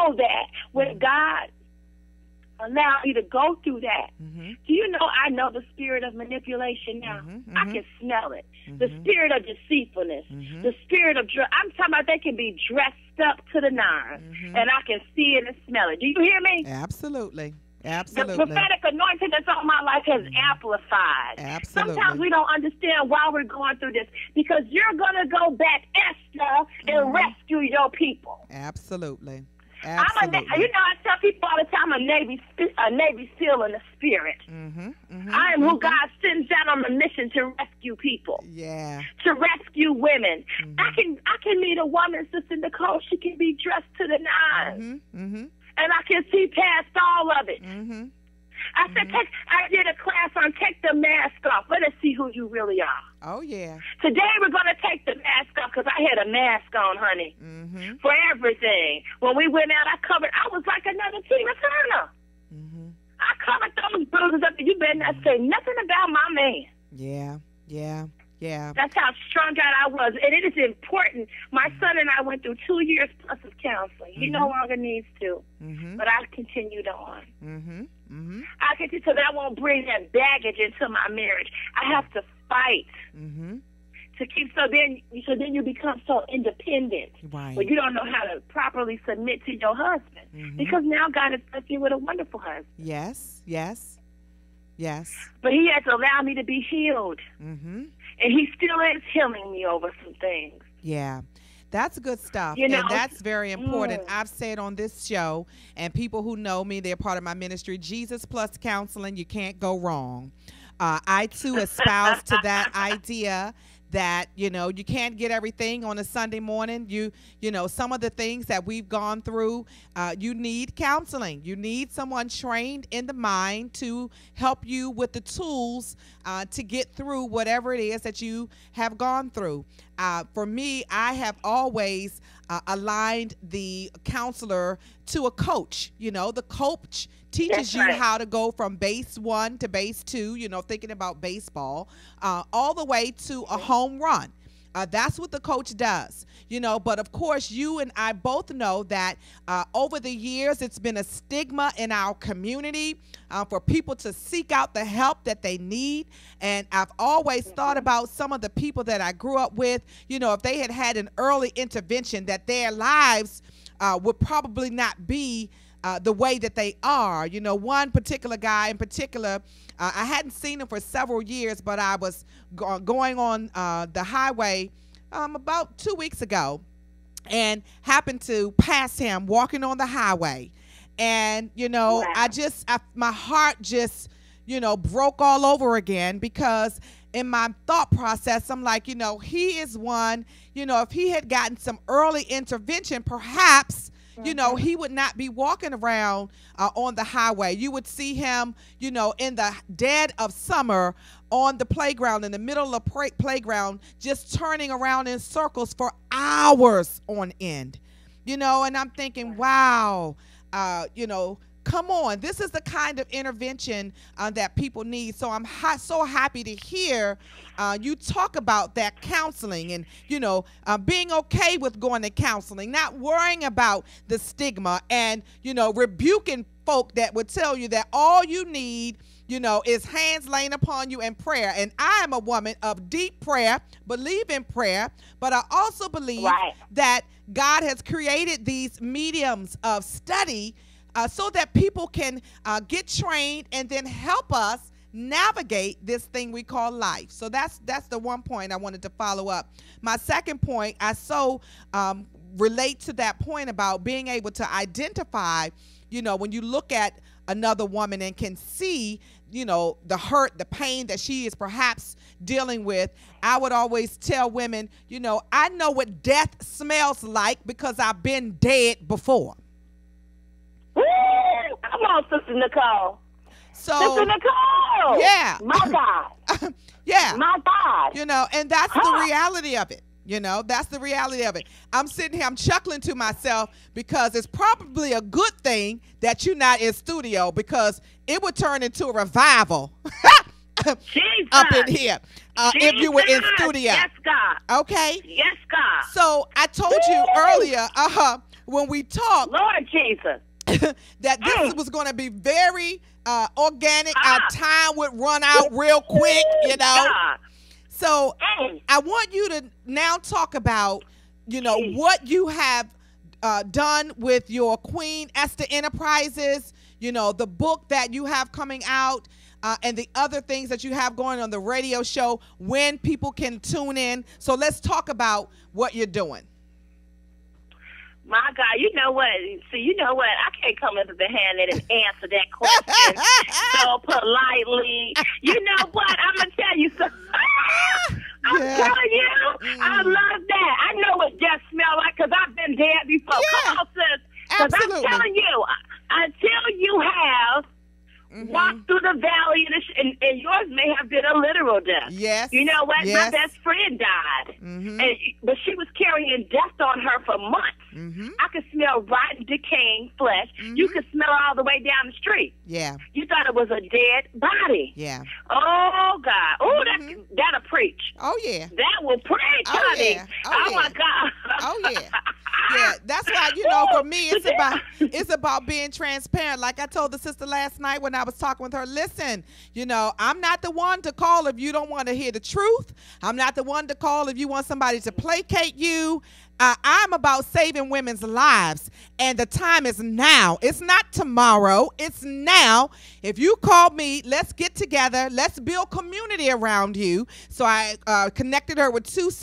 know that when God allowed me to go through that, do you know I know the spirit of manipulation now? I can smell it. The spirit of deceitfulness, the spirit of I'm talking about they can be dressed up to the nines, and I can see it and smell it. Do you hear me? Absolutely. Absolutely. The prophetic anointing that's on my life has amplified. Absolutely. Sometimes we don't understand why we're going through this, because you're going to go back, Esther, and rescue your people. Absolutely. Absolutely. I tell people all the time, I'm a Navy SEAL in the spirit. I am who God sends out on a mission to rescue people. Yeah. To rescue women. I can meet a woman, Sister Nicole. She can be dressed to the nines. And I can see past all of it. I said, I did a class on take the mask off. Let us see who you really are. Oh, yeah. Today we're going to take the mask off, because I had a mask on, honey, for everything. When we went out, I was like another Tina Turner. I covered those bruises up, and you better not say nothing about my man. Yeah. That's how strung out I was. And it is important. My son and I went through 2 years plus of counseling. He no longer needs to. But I continued on. I continued so that I won't bring that baggage into my marriage. I have to fight to keep. So then you become so independent. Right. But you don't know how to properly submit to your husband, because now God has blessed you with a wonderful husband. Yes. But He had to allow me to be healed. And He still is healing me over some things. Yeah. That's good stuff. You know, and that's very important. I've said on this show, and people who know me, they're part of my ministry, Jesus plus counseling, you can't go wrong. I, too, espouse to that idea that, you can't get everything on a Sunday morning. You know, some of the things that we've gone through, you need counseling. You need someone trained in the mind to help you with the tools to get through whatever it is that you have gone through. For me, I have always aligned the counselor to a coach. The coach teaches you how to go from base 1 to base 2, thinking about baseball, all the way to a home run. That's what the coach does, but of course you and I both know that over the years it's been a stigma in our community for people to seek out the help that they need. And I've always thought about some of the people that I grew up with, if they had an early intervention, that their lives would probably not be the way that they are. One particular guy in particular, I hadn't seen him for several years, but I was going on the highway about 2 weeks ago and happened to pass him walking on the highway. And, my heart just, broke all over again, because in my thought process, I'm like, he is one, if he had gotten some early intervention, perhaps, he would not be walking around on the highway. You would see him, in the dead of summer on the playground, in the middle of the playground, just turning around in circles for hours on end. And I'm thinking, wow, come on, this is the kind of intervention that people need. So I'm so happy to hear you talk about that counseling and, being okay with going to counseling, not worrying about the stigma and, rebuking folk that would tell you that all you need, is hands laying upon you and prayer. And I am a woman of deep prayer, believe in prayer, but I also believe that God has created these mediums of study so that people can get trained and then help us navigate this thing we call life. So that's the one point I wanted to follow up. My second point, I relate to that point about being able to identify, when you look at another woman and can see, the hurt, the pain that she is perhaps dealing with. I would always tell women, I know what death smells like because I've been dead before. Woo! Come on, Sister Nicole. So, Sister Nicole. Yeah. My God. Yeah. My God. And that's the reality of it. That's the reality of it. I'm sitting here, I'm chuckling to myself because it's probably a good thing that you're not in studio, because it would turn into a revival up in here if you were in studio. Yes, God. Okay? Yes, God. So I told you earlier, when we talked, Lord Jesus, that this was going to be very organic. Our time would run out real quick, you know. So I want you to now talk about, you know, what you have done with your Queen Esther Enterprises, you know, the book that you have coming out, and the other things that you have going on the radio show, when people can tune in. So let's talk about what you're doing. My God, you know what? See, you know what? I can't come into the hand and answer that question so politely. You know what? I'm going to tell you something. I'm telling you, I love that. I know what death smells like because I've been dead before. Come on, sis. Because I'm telling you, until you have walked through the valley, and yours may have been a literal death. Yes. You know what? My best friend died, but she was carrying death on her for months. I could smell rotten, decaying flesh. You could smell it all the way down the street. Yeah. You thought it was a dead body. Yeah. Oh, God. Oh, that'll preach. Oh, yeah. That will preach, honey. Yeah. Oh, my God. Oh, yeah. Yeah, that's why, you know, for me, it's about being transparent. Like I told the sister last night when I was talking with her, listen, you know, I'm not the one to call if you don't want to hear the truth. I'm not the one to call if you want somebody to placate you. I'm about saving women's lives, and the time is now. It's not tomorrow. It's now. If you call me, let's get together. Let's build community around you. So I connected her with two sisters.